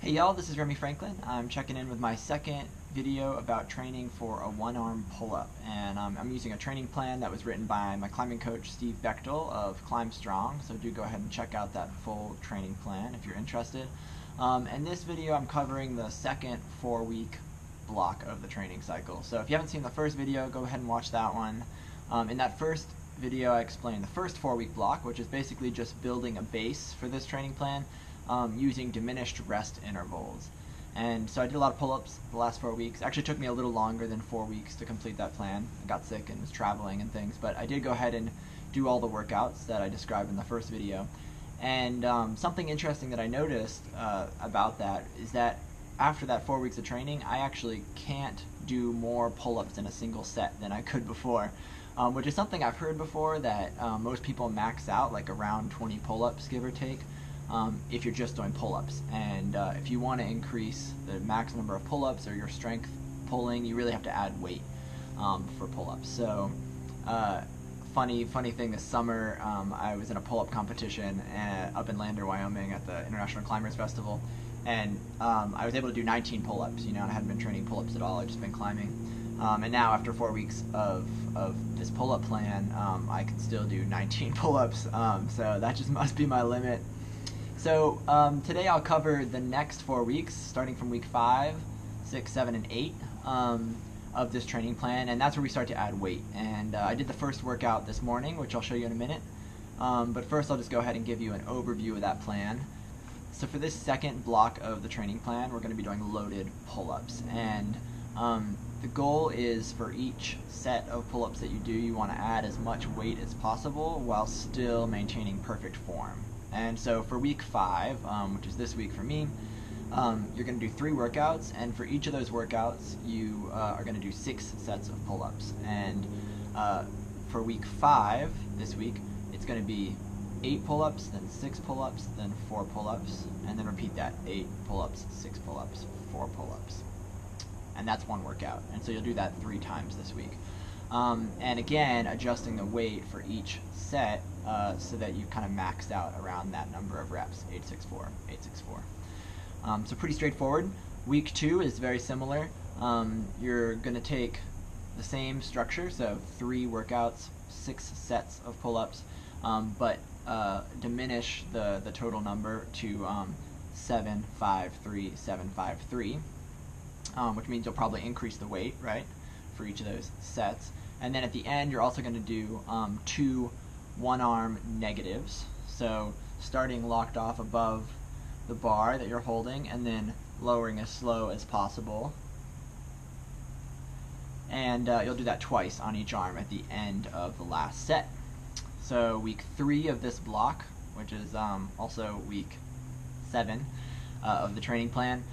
Hey y'all, this is Remy Franklin. I'm checking in with my second video about training for a one-arm pull-up, and I'm using a training plan that was written by my climbing coach Steve Bechtel of Climb Strong, so do go ahead and check out that full training plan if you're interested. In this video I'm covering the second 4-week block of the training cycle. So if you haven't seen the first video, go ahead and watch that one. In that first video I explained the first 4-week block, which is basically just building a base for this training plan using diminished rest intervals. And so I did a lot of pull-ups the last 4 weeks. Actually, it took me a little longer than 4 weeks to complete that plan. I got sick and was traveling and things, but I did go ahead and do all the workouts that I described in the first video. And something interesting that I noticed about that is that after that 4 weeks of training, I actually can't do more pull-ups in a single set than I could before, which is something I've heard before, that most people max out like around 20 pull-ups, give or take, if you're just doing pull-ups. And if you want to increase the max number of pull-ups or your strength pulling, you really have to add weight for pull-ups. So funny thing, this summer I was in a pull-up competition up in Lander, Wyoming at the International Climbers Festival, and I was able to do 19 pull-ups, and I hadn't been training pull-ups at all. I'd just been climbing. And now after 4 weeks of this pull-up plan, I can still do 19 pull-ups, so that just must be my limit. So today I'll cover the next 4 weeks, starting from week 5, 6, 7, and 8 of this training plan, and that's where we start to add weight. And I did the first workout this morning, which I'll show you in a minute, but first I'll just go ahead and give you an overview of that plan. So for this second block of the training plan, we're going to be doing loaded pull-ups, and the goal is for each set of pull-ups that you do, you want to add as much weight as possible while still maintaining perfect form. And so for week 5, which is this week for me, you're going to do 3 workouts, and for each of those workouts you are going to do 6 sets of pull-ups. And for week 5 this week, it's going to be 8 pull-ups, then 6 pull-ups, then 4 pull-ups, and then repeat that: 8 pull-ups, 6 pull-ups, 4 pull-ups. And that's one workout, and so you'll do that 3 times this week. And again, adjusting the weight for each set so that you kind of maxed out around that number of reps, 864, 864. So pretty straightforward. Week 2 is very similar. You're going to take the same structure, so 3 workouts, 6 sets of pull-ups, but diminish the total number to 7, 5, 3, 7, 5, 3, which means you'll probably increase the weight, right, for each of those sets. And then at the end, you're also going to do 2 one-arm negatives. So starting locked off above the bar that you're holding, and then lowering as slow as possible. And you'll do that twice on each arm at the end of the last set. So week 3 of this block, which is also week 7 of the training plan,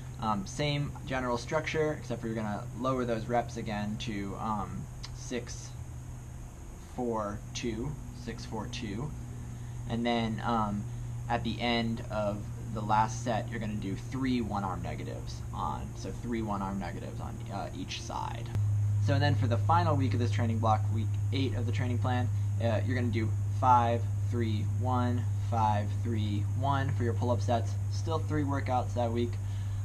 same general structure, except for you're going to lower those reps again to 6, 4, 2, 6, 4, 2, and then at the end of the last set you're going to do 3 one-arm negatives on, so 3 one-arm negatives on each side. So then for the final week of this training block, week 8 of the training plan, you're going to do 5, 3, 1, 5, 3, 1 for your pull-up sets. Still 3 workouts that week.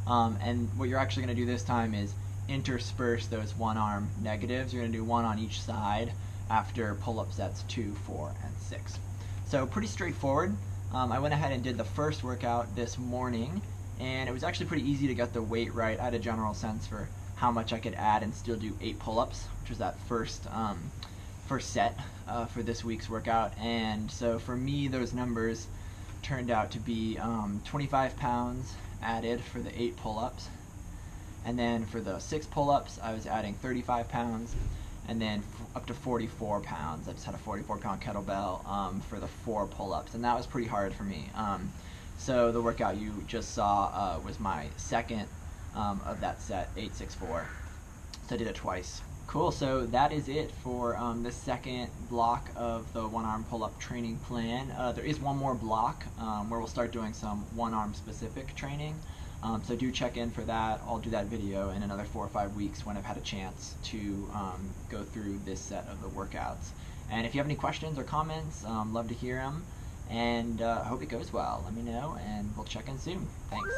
And what you're actually going to do this time is intersperse those one-arm negatives. You're going to do 1 on each side after pull-up sets 2, 4, and 6. So pretty straightforward. I went ahead and did the first workout this morning, and it was actually pretty easy to get the weight right. I had a general sense for how much I could add and still do 8 pull-ups, which was that first set for this week's workout. And so for me, those numbers turned out to be 25 pounds added for the 8 pull-ups, and then for the 6 pull-ups I was adding 35 pounds, and then up to 44 pounds. I just had a 44-pound kettlebell for the 4 pull-ups, and that was pretty hard for me. So the workout you just saw was my second of that set, 864. So I did it twice. Cool, so that is it for the second block of the one-arm pull-up training plan. There is one more block where we'll start doing some one-arm specific training. So do check in for that. I'll do that video in another 4 or 5 weeks when I've had a chance to go through this set of the workouts. And if you have any questions or comments, love to hear them. and hope it goes well. Let me know, and we'll check in soon. Thanks.